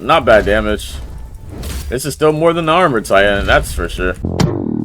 Not bad damage. This is still more than the armor titan, that's for sure.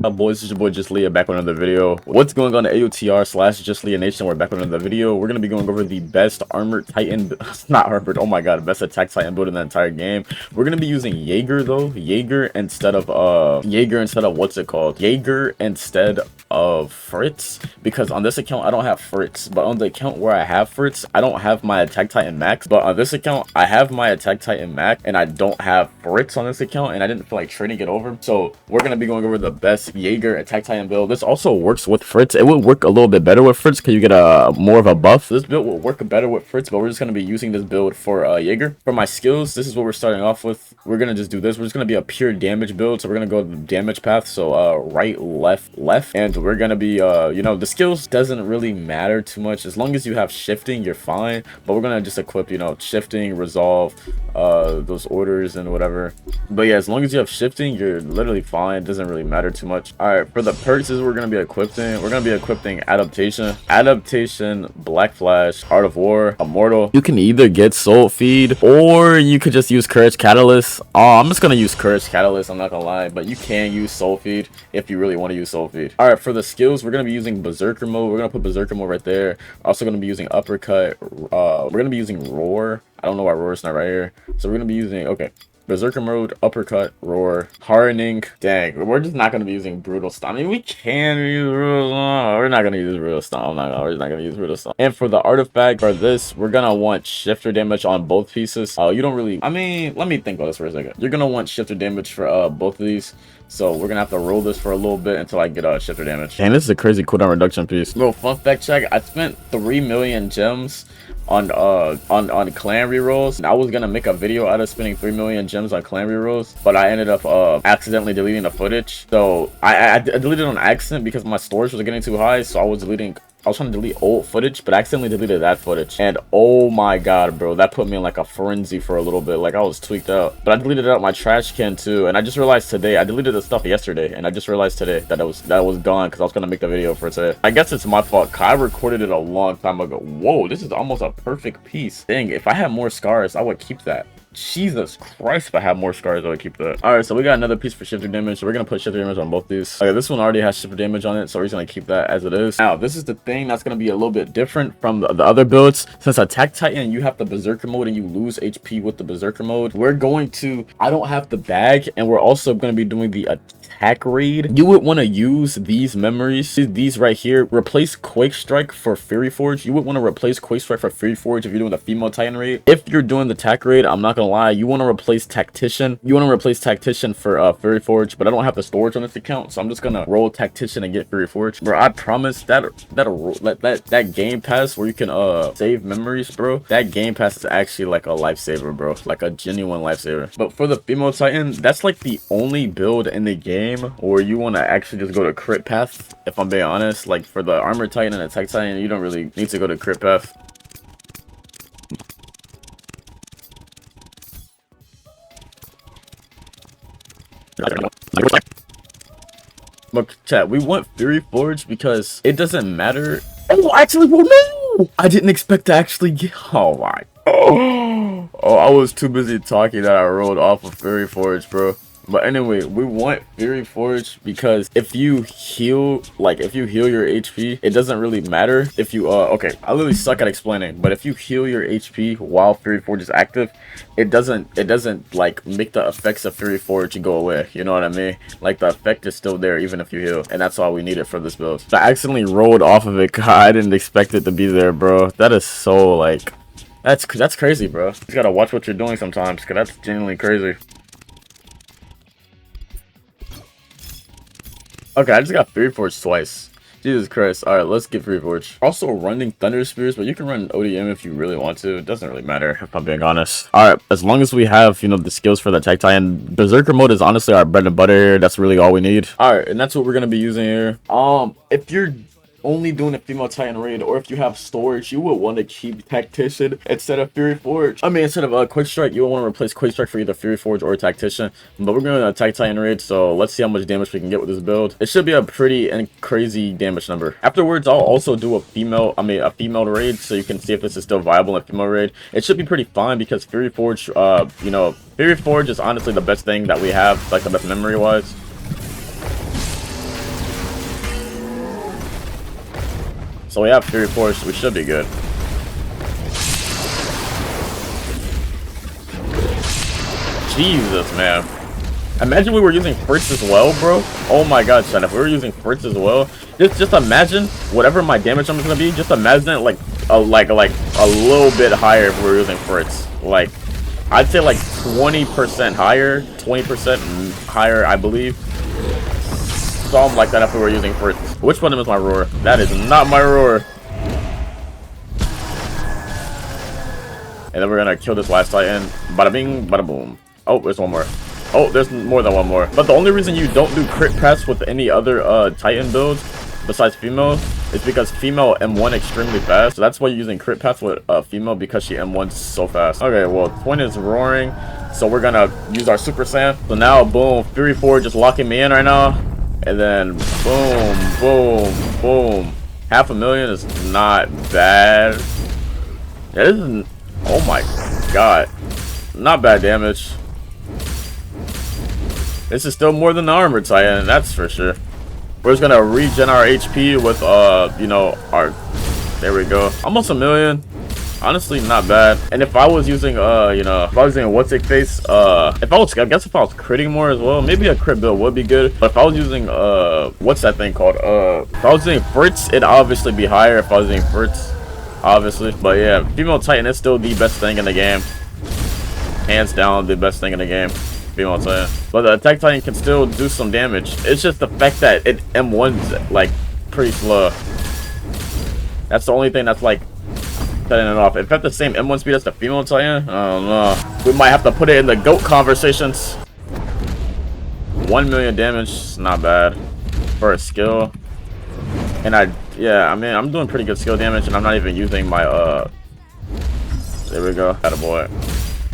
Boys, this is your boy Justleeahh back with another video. What's going on, AOTR slash Justleeahh Nation? We're back with another video. We're gonna be going over the best armored titan, not armored, oh my god, best attack titan build in the entire game. We're gonna be using Jaeger though, Jaeger instead of what's it called? Jaeger instead of Fritz, because on this account I don't have Fritz, but on the account where I have Fritz, I don't have my attack titan max. But on this account I have my attack titan max and I don't have Fritz on this account, and I didn't feel like trading it over. So we're gonna be going over the best Jaeger attack titan build. This also works with Fritz. It would work a little bit better with Fritz because you get a more of a buff. This build will work better with Fritz, but we're just gonna be using this build for Jaeger. For my skills, this is what we're starting off with. We're gonna just do this. We're just gonna be a pure damage build, so we're gonna go the damage path. So right, left, left, and we're gonna be you know, the skills doesn't really matter too much as long as you have shifting, you're fine. But we're gonna just equip, you know, shifting, resolve, those orders and whatever. But yeah, as long as you have shifting, you're literally fine. It doesn't really matter too much. All right, for the perks, this is what we're gonna be equipping. We're gonna be equipping adaptation, black flash, art of war, immortal. You can either get soul feed or you could just use courage catalyst. I'm just gonna use courage catalyst, I'm not gonna lie, but you can use soul feed if you really want to use soul feed. All right, for the skills, we're gonna be using berserker mode. We're gonna put berserker mode right there. Also gonna be using uppercut. We're gonna be using roar. I don't know why roar is not right here, so we're gonna be using, okay, berserker mode, uppercut, roar, hardening. Dang, we're just not gonna be using brutal stomp. I mean, we can use brutal stomp. We're not gonna use brutal stomp. We're just not gonna use brutal stomp. And for the artifact, for this, we're gonna want shifter damage on both pieces. You don't really, I mean, let me think about this for a second. You're gonna want shifter damage for both of these. So we're gonna have to roll this for a little bit until I get shifter damage. Dang, this is a crazy cooldown reduction piece. Little fun fact check: I spent 3 million gems on clan rerolls, and I was gonna make a video out of spending 3 million gems on clan rerolls, but I ended up accidentally deleting the footage. So I deleted it on accident because my storage was getting too high, so I was trying to delete old footage, but I accidentally deleted that footage. And oh my god, bro, that put me in like a frenzy for a little bit. Like I was tweaked out. But I deleted out my trash can too, and I just realized today, I deleted the stuff yesterday, and I just realized today that it was gone because I was gonna make the video for today. I guess it's my fault. I recorded it a long time ago. Whoa, this is almost a perfect piece. Dang, if I had more scars, I would keep that. Jesus Christ, if I have more scars, I would keep that. All right, so we got another piece for shifter damage, so we're gonna put shifter damage on both these. Okay, this one already has shifter damage on it, so we're just gonna keep that as it is. Now, this is the thing that's gonna be a little bit different from the other builds. Since attack titan, you have the berserker mode and you lose HP with the berserker mode. I don't have the bag, and we're also gonna be doing the attack raid. You would want to use these memories, these right here. Replace Quake Strike for Fury Forge. You would want to replace Quake Strike for Fury Forge if you're doing the female titan raid. If you're doing the attack raid, I'm not gonna lie, you want to replace Tactician. You want to replace Tactician for Fury Forge, but I don't have the storage on this account, so I'm just gonna roll Tactician and get Fury Forge. Bro, I promise that game pass where you can save memories, bro. That game pass is actually like a lifesaver, bro. Like a genuine lifesaver. But for the female titan, that's like the only build in the game or you want to actually just go to crit path. If I'm being honest, like for the armor titan and attack titan, you don't really need to go to crit path. Look, chat, we want Fury Forge because it doesn't matter. Oh, actually, well, no! I didn't expect to actually get. Oh my. Oh, I was too busy talking that I rolled off of Fury Forge, bro. But anyway, we want Fury Forge because if you heal your HP, it doesn't really matter if you okay, I literally suck at explaining, but if you heal your HP while Fury Forge is active, it doesn't like make the effects of Fury Forge go away. You know what I mean? Like the effect is still there even if you heal, and that's all we needed for this build. So I accidentally rolled off of it. God, I didn't expect it to be there, bro. That is so like that's crazy, bro. You just gotta watch what you're doing sometimes, cause that's genuinely crazy. Okay, I just got Fury Forge twice. Jesus Christ. Alright, let's get Fury Forge. Also running Thunder Spears, but you can run ODM if you really want to. It doesn't really matter, if I'm being honest. Alright, as long as we have, you know, the skills for the attack titan, berserker mode is honestly our bread and butter here. That's really all we need. Alright, and that's what we're gonna be using here. If you're only doing a female Titan raid, or if you have storage, you would want to keep Tactician instead of Fury Forge. I mean, instead of Quick Strike, you would want to replace Quick Strike for either Fury Forge or Tactician. But we're going to attack Titan raid, so let's see how much damage we can get with this build. It should be a pretty and crazy damage number. Afterwards, I'll also do a female raid, so you can see if this is still viable in a female raid. It should be pretty fine because Fury Forge, you know, Fury Forge is honestly the best thing that we have, like the best memory wise. So we have Fury Forge, so we should be good. Jesus, man. Imagine we were using Fritz as well, bro. Oh my god, son. If we were using Fritz as well, just imagine whatever my damage number is gonna be. Just imagine it like a little bit higher if we were using Fritz. Like, I'd say like 20% higher, 20% higher, I believe. Something like that if we were using Fritz. Which one of them is my roar? That is not my roar. And then we're gonna kill this last Titan. Bada bing, bada boom. Oh, there's one more. Oh, there's more than one more. But the only reason you don't do crit pass with any other Titan builds besides female is because female M1 extremely fast. So that's why you're using crit pass with female, because she M1's so fast. Okay, well, Twin is roaring, so we're gonna use our Super Saiyan. So now, boom, Fury Forge just locking me in right now. And then boom, boom, boom. 500,000 is not bad. It isn't. Oh my god. Not bad damage. This is still more than the armored Titan, that's for sure. We're just gonna regen our HP with you know, our, there we go. Almost 1 million. Honestly, not bad. And if I was using you know, if I was using what's it face, I guess if I was critting more as well, maybe a crit build would be good. But if I was using what's that thing called, if I was using Fritz, it'd obviously be higher if I was using Fritz, obviously. But yeah, female Titan is still the best thing in the game, hands down the best thing in the game, female Titan. But the attack Titan can still do some damage. It's just the fact that it M1's like pretty slow. That's the only thing that's like setting it off. If it had the same M1 speed as the female Titan, I don't know. We might have to put it in the GOAT conversations. 1 million damage is not bad for a skill. And yeah, I mean, I'm doing pretty good skill damage, and I'm not even using my there we go, attaboy.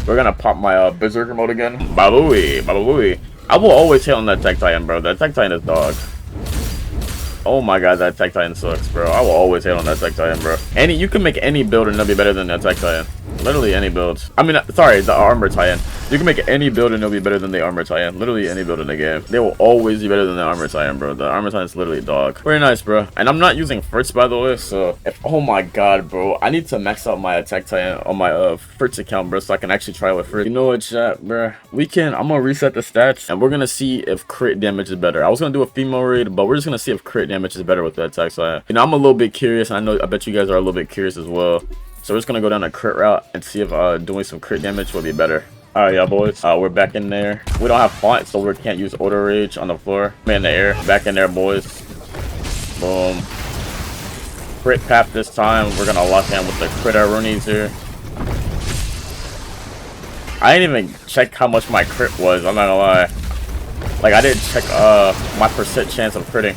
We're gonna pop my berserker mode again. Babooey, babooey. I will always hit on that attack Titan, bro. The attack Titan is dog. Oh my god, that attack Titan sucks, bro. I will always hit on that attack Titan, bro. You can make any build and it'll be better than the attack Titan. Literally any build. I mean, sorry, the armor Titan. You can make any build and it'll be better than the armor Titan. Literally any build in the game. They will always be better than the armor Titan, bro. The armor Titan is literally dog. Very nice, bro. And I'm not using Fritz, by the way, so oh my god, bro. I need to max out my attack Titan on my Fritz account, bro, so I can actually try with Fritz. You know what, chat, bro? I'm gonna reset the stats and we're gonna see if crit damage is better. I was gonna do a female raid, but we're just gonna see if crit damage is better with the attack Titan. You know, I'm a little bit curious, and I bet you guys are a little bit curious as well. So we're just gonna go down a crit route and see if doing some crit damage will be better. Alright, yeah, boys. We're back in there. We don't have font, so we can't use auto rage on the floor. I'm in the air. Back in there, boys. Boom. Crit path this time. We're gonna lock in with the crit Roonies here. I didn't even check how much my crit was, I'm not gonna lie. Like, I didn't check my percent chance of critting.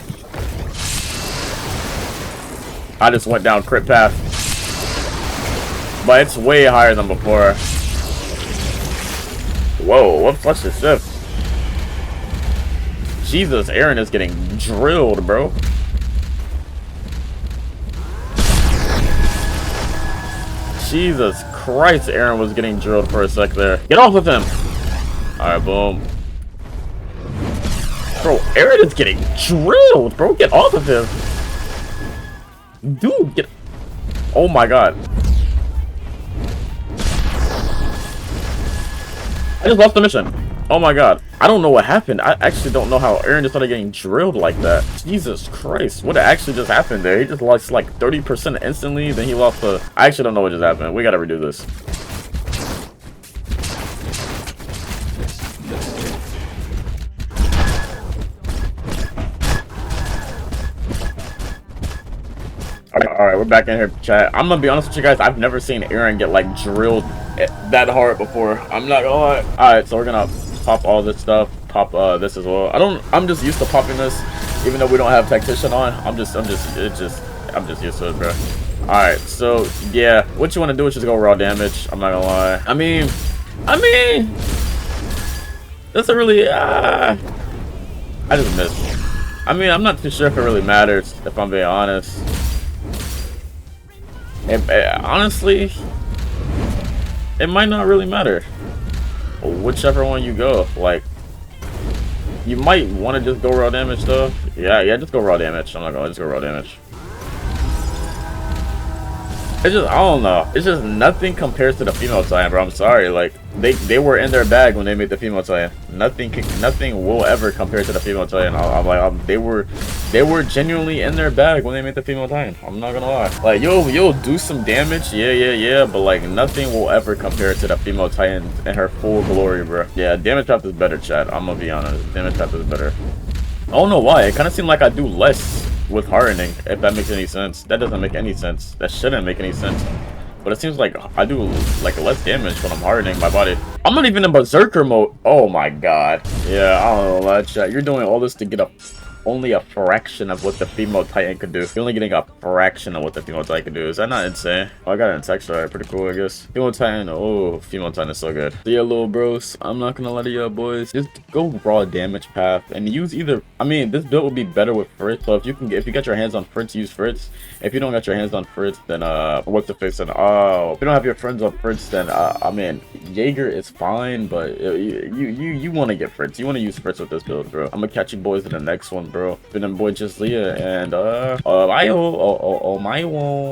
I just went down crit path. But it's way higher than before. Whoa, what's this shift? Jesus, Aaron is getting drilled, bro. Jesus Christ, Aaron was getting drilled for a sec there. Get off of him! Alright, boom. Bro, Aaron is getting drilled, bro. Get off of him. Dude, get... Oh my god. I just lost the mission. Oh my god. I don't know what happened. I actually don't know how Aaron just started getting drilled like that. Jesus Christ. What actually just happened there? He just lost like 30% instantly. Then he lost the... I actually don't know what just happened. We gotta redo this. Alright, we're back in here, chat. I'm gonna be honest with you guys. I've never seen Aaron get like drilled that hard before. I'm not gonna lie. Alright, so we're gonna pop all this stuff. Pop this as well. I'm just used to popping this, even though we don't have tactician on. It's just I'm just used to it, bro. Alright, so yeah, what you want to do is just go raw damage. I'm not gonna lie. I mean, doesn't really. I just missed. I mean, I'm not too sure if it really matters, if I'm being honest. Honestly, it might not really matter. Whichever one you go, like, you might want to just go raw damage though. Yeah, just go raw damage. I'm not gonna just go raw damage. It's just, I don't know. It's just nothing compares to the female Titan, bro. I'm sorry. Like, they were in their bag when they made the female Titan. Nothing will ever compare to the female Titan. They were genuinely in their bag when they made the female Titan. I'm not gonna lie. Like, you'll do some damage, yeah, but like nothing will ever compare to the female Titan in her full glory, bro. Yeah, damage trap is better, chat. I'm gonna be honest. Damage trap is better. I don't know why. It kind of seemed like I do less with hardening, if that makes any sense. That doesn't make any sense. That shouldn't make any sense. But it seems like I do like less damage when I'm hardening my body. I'm not even in berserker mode. Oh my god. Yeah, I don't know, chat. You're doing all this to get only a fraction of what the female Titan could do. You're only getting a fraction of what the female Titan could do. Is that not insane? Oh, I got it in text, right? Pretty cool, I guess. Female Titan, oh, female Titan is so good. So yeah, little bros, I'm not gonna lie to y'all boys. Just go raw damage path and use either. I mean, this build will be better with Fritz. So if you get your hands on Fritz, use Fritz. If you don't got your hands on Fritz, then what's the fix? And if you don't have your friends on Fritz, then I mean, Jaeger is fine, but you want to get Fritz. You want to use Fritz with this build, bro. I'm gonna catch you boys in the next one, bro. Been them boy Justleeahh, and my